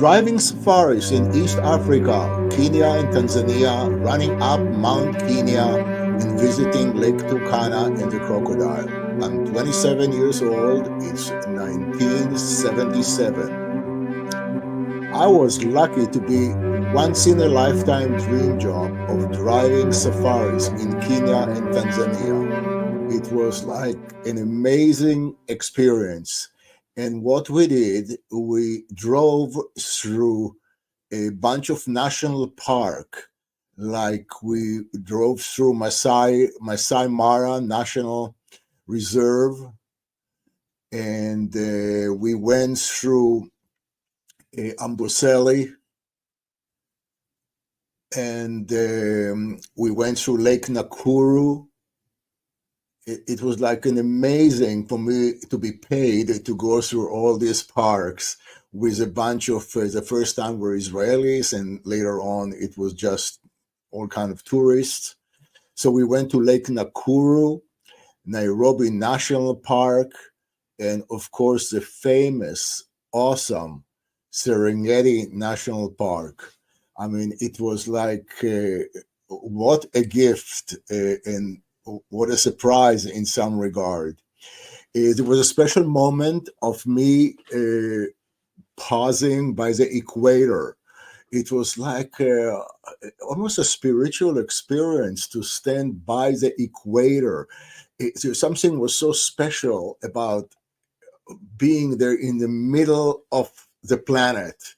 Driving safaris in East Africa, Kenya and Tanzania, running up Mount Kenya, and visiting Lake Turkana and the crocodile. I'm 27 years old. It's 1977. I was lucky to be once in a lifetime dream job of driving safaris in Kenya and Tanzania. It was like an amazing experience. And what we did, we drove through a bunch of national park, like we drove through Masai Mara National Reserve, and we went through Amboseli, and we went through Lake Nakuru. It was like an amazing for me to be paid to go through all these parks with a bunch of the first time were Israelis, and later on it was just all kind of tourists. So we went to Lake Nakuru, Nairobi National Park, and of course the famous, awesome Serengeti National Park. I mean, it was like what a gift and what a surprise in some regard. There was a special moment of me pausing by the equator. It was like almost a spiritual experience to stand by the equator. Something was so special about being there in the middle of the planet.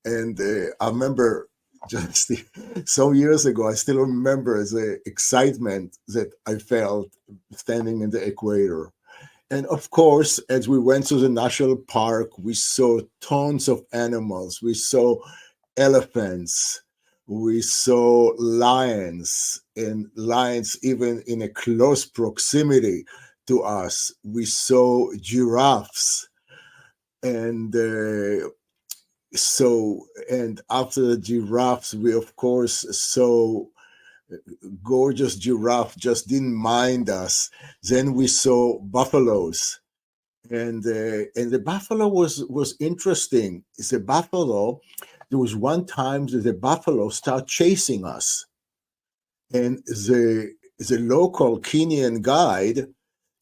And I remember just some years ago, I still remember the excitement that I felt standing in the equator. And of course, as we went to the national park, we saw tons of animals. We saw elephants. We saw lions, and lions even in a close proximity to us. We saw giraffes. And and after the giraffes, we of course saw gorgeous giraffe just didn't mind us. Then we saw buffaloes, and the buffalo was interesting. It's a buffalo. There was one time that the buffalo started chasing us, and the local Kenyan guide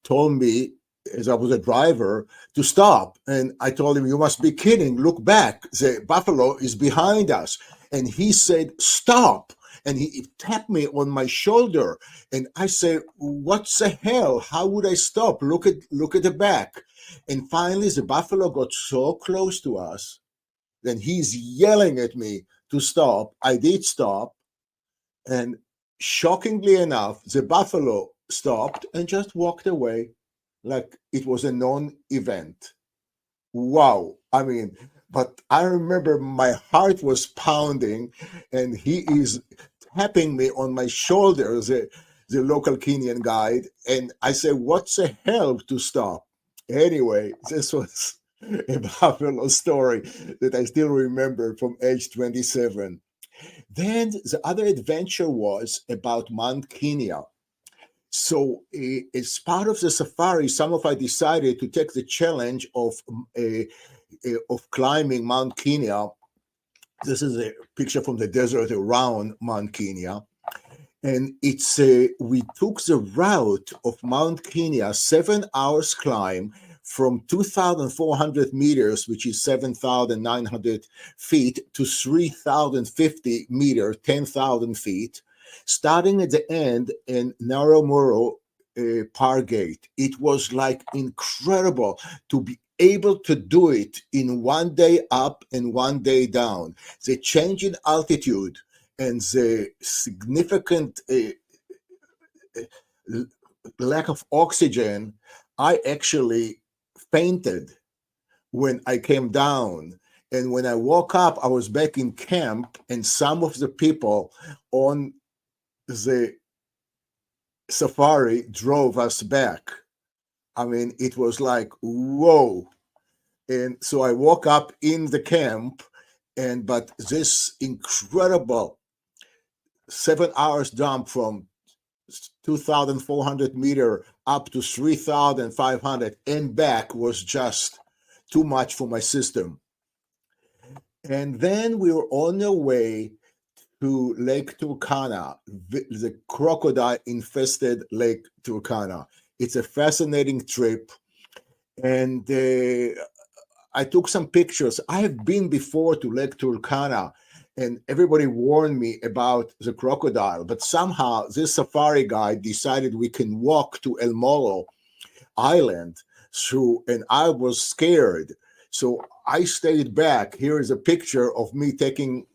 told me, as I was a driver, to stop. And I told him, "You must be kidding. Look back. The buffalo is behind us." And he said, "Stop." And he tapped me on my shoulder. And I said, "What the hell? How would I stop? Look at the back." And finally, the buffalo got so close to us, then he's yelling at me to stop. I did stop. And shockingly enough, the buffalo stopped and just walked away like it was a non-event. Wow. I mean, but I remember my heart was pounding, and he is tapping me on my shoulder, the local Kenyan guide. And I said, "What's the hell to stop?" Anyway, this was a buffalo story that I still remember from age 27. Then the other adventure was about Mount Kenya. So as part of the safari, some of us decided to take the challenge of climbing Mount Kenya. This is a picture from the desert around Mount Kenya. And it's we took the route of Mount Kenya, 7 hours climb from 2,400 meters, which is 7,900 feet, to 3,050 meters, 10,000 feet, starting at the end in Nairobi Park Gate. It was like incredible to be able to do it in 1 day up and 1 day down. The change in altitude and the significant lack of oxygen, I actually fainted when I came down. And when I woke up, I was back in camp, and some of the people on the safari drove us back. I mean, it was like, whoa. And so I woke up in the camp, but this incredible 7 hours jump from 2,400 meter up to 3,500 and back was just too much for my system. And then we were on our way to Lake Turkana, the crocodile infested Lake Turkana. It's a fascinating trip. And I took some pictures. I have been before to Lake Turkana, and everybody warned me about the crocodile. But somehow, this safari guide decided we can walk to El Molo Island through, and I was scared. So I stayed back. Here is a picture of me taking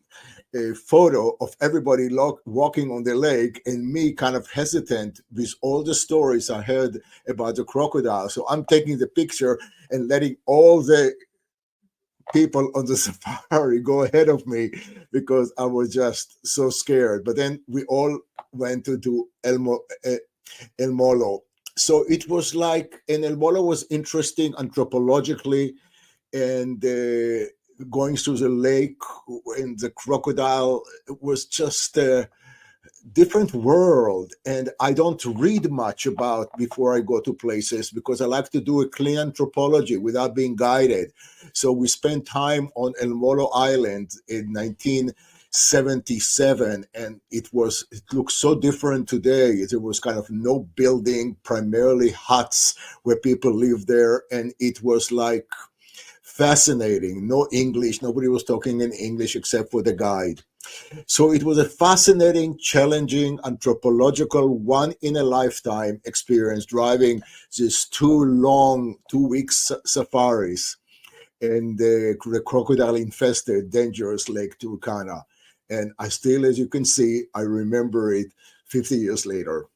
a photo of everybody walking on the lake and me kind of hesitant with all the stories I heard about the crocodile. So I'm taking the picture and letting all the people on the safari go ahead of me because I was just so scared. But then we all went to do El Molo. So it was like, and El Molo was interesting anthropologically, and going through the lake and the crocodile was just a different world. And I don't read much about before I go to places because I like to do a clean anthropology without being guided. So we spent time on El Molo Island in 1977, and it looks so different today. There was kind of no building, primarily huts where people lived there, and it was like fascinating. No English, nobody was talking in English except for the guide. So it was a fascinating, challenging, anthropological, one in a lifetime experience driving these 2 week safaris in the crocodile infested, dangerous Lake Turkana. And I still, as you can see, I remember it 50 years later.